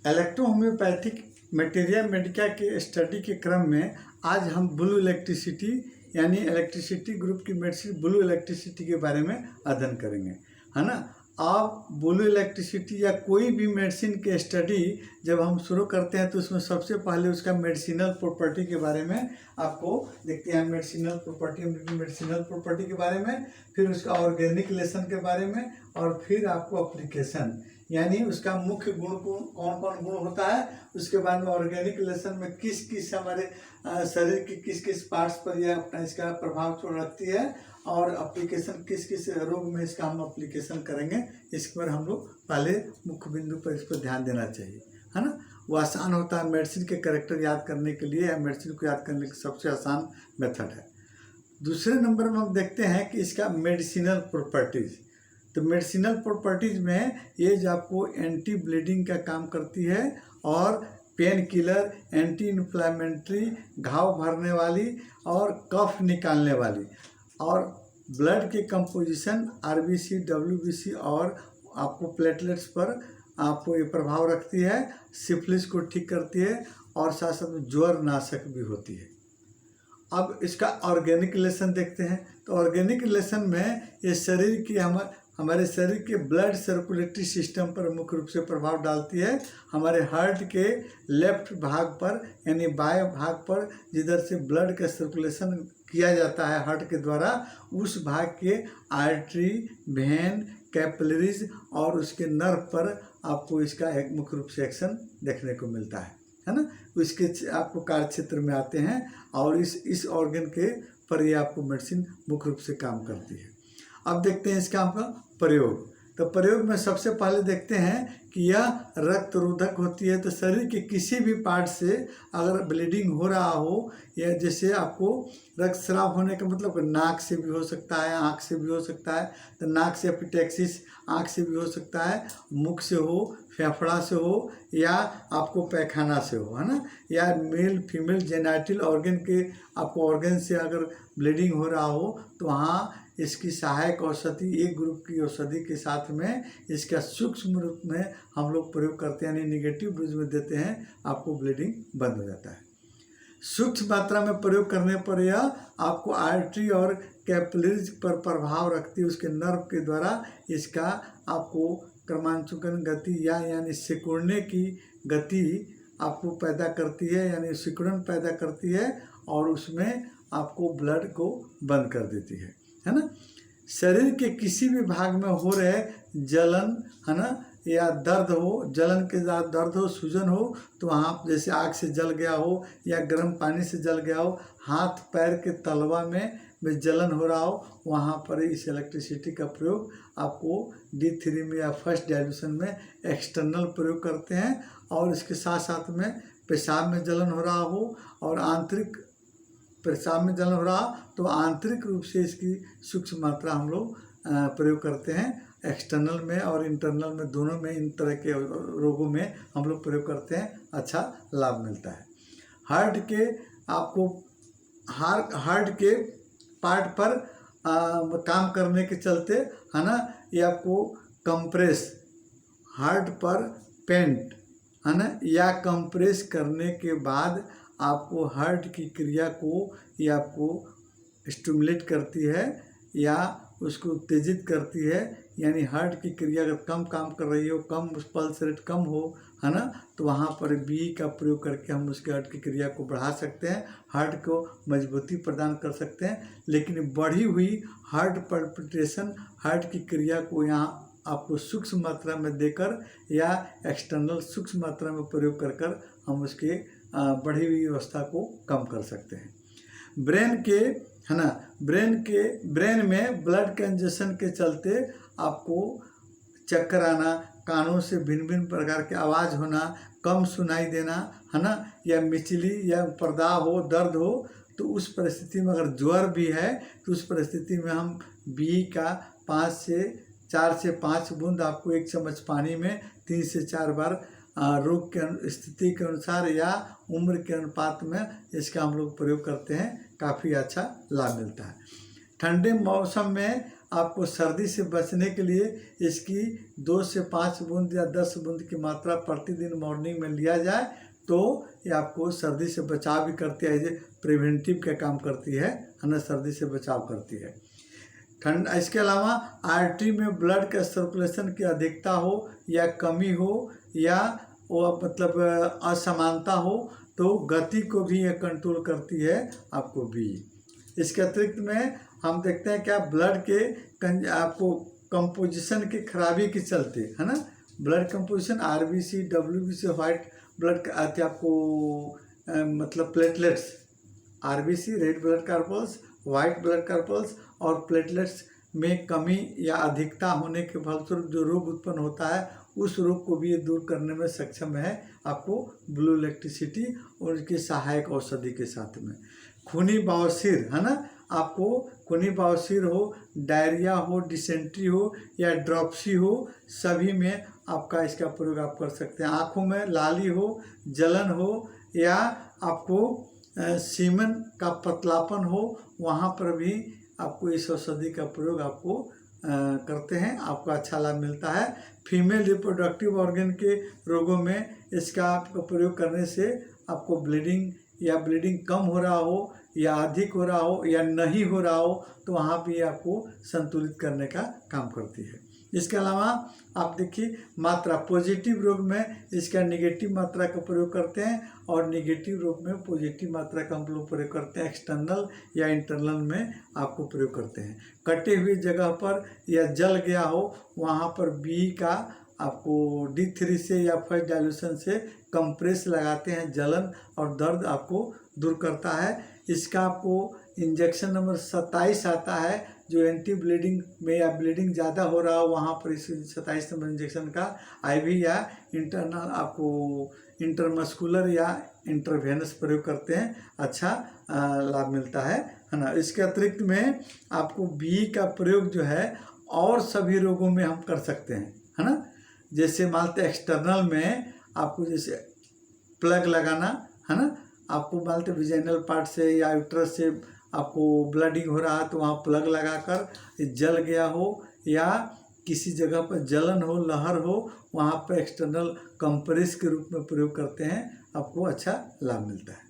Electro homeopathic materia Medica के study के क्रम में आज हम ब्लू इलेक्ट्रिसिटी यानी इलेक्ट्रिसिटी ग्रुप की मेडिसिन ब्लू इलेक्ट्रिसिटी के बारे में अध्ययन करेंगे, है ना। आप ब्लू इलेक्ट्रिसिटी या कोई भी मेडिसिन के स्टडी जब हम शुरू करते हैं तो उसमें सबसे पहले उसका मेडिसिनल प्रॉपर्टी के बारे में आपको देखते हैं। मेडिसिनल प्रॉपर्टी के बारे में, फिर उसका ऑर्गेनिक लेसन के बारे में, और फिर आपको एप्लीकेशन यानी उसका मुख्य गुण कौन कौन गुण होता है, उसके बाद में ऑर्गेनिक लेसन में किस किस हमारे शरीर के किस किस पार्ट्स पर यह अपना इसका प्रभाव छोड़ रखती है, और एप्लीकेशन किस किस रोग में इसका हम एप्लीकेशन करेंगे। इस पर हम लोग पहले मुख्य बिंदु पर इस पर ध्यान देना चाहिए, है ना। वो आसान होता है मेडिसिन के कैरेक्टर याद करने के लिए, या मेडिसिन को याद करने की सबसे आसान मेथड है। दूसरे नंबर में हम देखते हैं कि इसका मेडिसिनल प्रॉपर्टीज़। तो मेडिसिनल प्रॉपर्टीज़ में ये जो आपको एंटी ब्लीडिंग का काम करती है, और पेन किलर, एंटी इन्फ्लेमेटरी, घाव भरने वाली और कफ निकालने वाली, और ब्लड के कंपोजिशन आरबीसी, डब्ल्यूबीसी और आपको प्लेटलेट्स पर आपको ये प्रभाव रखती है। सिफिलिस को ठीक करती है, और साथ साथ ज्वर नाशक भी होती है। अब इसका ऑर्गेनिक लेसन देखते हैं। तो ऑर्गेनिक लेसन में ये शरीर की हमारे शरीर के ब्लड सर्कुलेटरी सिस्टम पर मुख्य रूप से प्रभाव डालती है। हमारे हार्ट के लेफ्ट भाग पर यानी बाएं भाग पर जिधर से ब्लड का सर्कुलेशन किया जाता है हार्ट के द्वारा, उस भाग के आर्टरी, वेन, कैपिलरीज और उसके नर्व पर आपको इसका एक मुख्य रूप से एक्शन देखने को मिलता है ना। उसके आपको कार्य क्षेत्र में आते हैं, और इस ऑर्गन के पर ये आपको मेडिसिन मुख्य रूप से काम करती है। अब देखते हैं इसका आपका प्रयोग। तो प्रयोग में सबसे पहले देखते हैं कि यह रक्त रोधक होती है। तो शरीर के किसी भी पार्ट से अगर ब्लीडिंग हो रहा हो, या जैसे आपको रक्तस्राव होने का मतलब नाक से भी हो सकता है, आँख से भी हो सकता है। तो नाक से एपिटैक्सिस आँख से भी हो सकता है, मुख से हो, फेफड़ा से हो, या आपको पैखाना से हो, है ना। या मेल फीमेल जेनाइटल ऑर्गन के आपको ऑर्गन से अगर ब्लीडिंग हो रहा हो, तो वहाँ इसकी सहायक औषधि एक ग्रुप की औषधि के साथ में इसका सूक्ष्म रूप में हम लोग प्रयोग करते हैं, यानी निगेटिव डोज में देते हैं, आपको ब्लीडिंग बंद हो जाता है। सूक्ष्म मात्रा में प्रयोग करने पर यह आपको आर्टरी और कैपिलरीज पर प्रभाव रखती है। उसके नर्व के द्वारा इसका आपको क्रमांकन गति यानी सिकुड़ने की गति आपको पैदा करती है, यानी सिकुड़न पैदा करती है, और उसमें आपको ब्लड को बंद कर देती है ना। शरीर के किसी भी भाग में हो रहे जलन, है ना, या दर्द हो, जलन के साथ दर्द हो, सूजन हो, तो वहाँ जैसे आग से जल गया हो या गर्म पानी से जल गया हो, हाथ पैर के तलवा में जलन हो रहा हो, वहाँ पर इस इलेक्ट्रिसिटी का प्रयोग आपको D3 में या फर्स्ट डाइल्यूशन में एक्सटर्नल प्रयोग करते हैं। और इसके साथ साथ में पेशाब में जलन हो रहा हो, और आंतरिक पेशाब में जलन हो रहा, तो आंतरिक रूप से इसकी सूक्ष्म मात्रा हम लोग प्रयोग करते हैं। एक्सटर्नल में और इंटरनल में दोनों में इन तरह के रोगों में हम लोग प्रयोग करते हैं, अच्छा लाभ मिलता है। हार्ट के आपको हार्ट के पार्ट पर काम करने के चलते, है ना, ये आपको कंप्रेस हार्ट पर पेंट, है ना, या कंप्रेस करने के बाद आपको हार्ट की क्रिया को ये आपको स्टिमुलेट करती है या उसको उत्तेजित करती है। यानी हार्ट की क्रिया अगर कम काम कर रही हो, कम पल्स रेट कम हो, है ना, तो वहाँ पर बी का प्रयोग करके हम उसके हार्ट की क्रिया को बढ़ा सकते हैं, हार्ट को मजबूती प्रदान कर सकते हैं। लेकिन बढ़ी हुई हार्ट पल्पिटेशन, हार्ट की क्रिया को यहाँ आपको सूक्ष्म मात्रा में देकर या एक्सटर्नल सूक्ष्म मात्रा में प्रयोग कर हम उसके बढ़ी हुई अवस्था को कम कर सकते हैं। ब्रेन के, है ना, ब्रेन में ब्लड कंजेशन के चलते आपको चक्कर आना, कानों से भिन्न भिन्न प्रकार के आवाज़ होना, कम सुनाई देना, है ना, या मिचली या प्रदाह हो, दर्द हो, तो उस परिस्थिति में अगर ज्वर भी है तो उस परिस्थिति में हम बी का 4 से 5 बूंद आपको 1 चम्मच पानी में 3 से 4 बार रोग के स्थिति के अनुसार या उम्र के अनुपात में इसका हम लोग प्रयोग करते हैं, काफ़ी अच्छा लाभ मिलता है। ठंडे मौसम में आपको सर्दी से बचने के लिए इसकी 2 से 5 बूंद या 10 बूंद की मात्रा प्रतिदिन मॉर्निंग में लिया जाए तो ये आपको सर्दी से बचाव भी करती है, ये प्रिवेंटिव का काम करती है ना, सर्दी से बचाव करती है। ठंड इसके अलावा आर्टरी में ब्लड का सर्कुलेशन की अधिकता हो या कमी हो या वो मतलब असमानता हो तो गति को भी ये कंट्रोल करती है आपको भी। इसके अतिरिक्त में हम देखते हैं क्या ब्लड के आपको कंपोजिशन की खराबी के चलते है ना, blood composition RBC WBC white blood का आते आपको मतलब platelets, RBC red blood carpals, white blood carpals और प्लेटलेट्स में कमी या अधिकता होने के फलस्वरूप जो रोग उत्पन्न होता है उस रोग को भी ये दूर करने में सक्षम है आपको ब्लू इलेक्ट्रिसिटी और उसकी सहायक औषधि के साथ में। खूनी बवासीर है ना, आपको खूनी बवासीर हो, डायरिया हो, डिसेंट्री हो या ड्रॉप्सी हो, सभी में आपका इसका प्रयोग आप कर सकते हैं। आँखों में लाली हो, जलन हो या आपको सीमन का पतलापन हो, वहाँ पर भी आपको इस औषधि का प्रयोग आपको करते हैं, आपको अच्छा लाभ मिलता है। फीमेल रिप्रोडक्टिव ऑर्गन के रोगों में इसका आपको प्रयोग करने से आपको ब्लीडिंग कम हो रहा हो या अधिक हो रहा हो या नहीं हो रहा हो तो वहाँ भी आपको संतुलित करने का काम करती है। इसके अलावा आप देखिए मात्रा, पॉजिटिव रोग में इसका नेगेटिव मात्रा का प्रयोग करते हैं और नेगेटिव रोग में पॉजिटिव मात्रा का हम लोग प्रयोग करते हैं। एक्सटर्नल या इंटरनल में आपको प्रयोग करते हैं। कटे हुए जगह पर या जल गया हो वहाँ पर बी का आपको D3 से या फर्स्ट डाइल्यूशन से कंप्रेस लगाते हैं, जलन और दर्द आपको दूर करता है। इसका आपको इंजेक्शन नंबर 27 आता है जो एंटी ब्लीडिंग में या ब्लीडिंग ज़्यादा हो रहा हो वहाँ पर इस 27 नंबर इंजेक्शन का आईवी या इंटरनल आपको इंटरमस्कुलर या इंटरवेनस प्रयोग करते हैं, अच्छा लाभ मिलता है ना। इसके अतिरिक्त में आपको बी का प्रयोग जो है और सभी रोगों में हम कर सकते हैं है ना। जैसे मानते एक्सटर्नल में आपको जैसे प्लग लगाना है ना, आपको मानते विजाइनल पार्ट से या यूट्रस से आपको ब्लडिंग हो रहा है तो वहाँ प्लग लगाकर जल गया हो या किसी जगह पर जलन हो, लहर हो, वहाँ पर एक्सटर्नल कंप्रेस के रूप में प्रयोग करते हैं, आपको अच्छा लाभ मिलता है।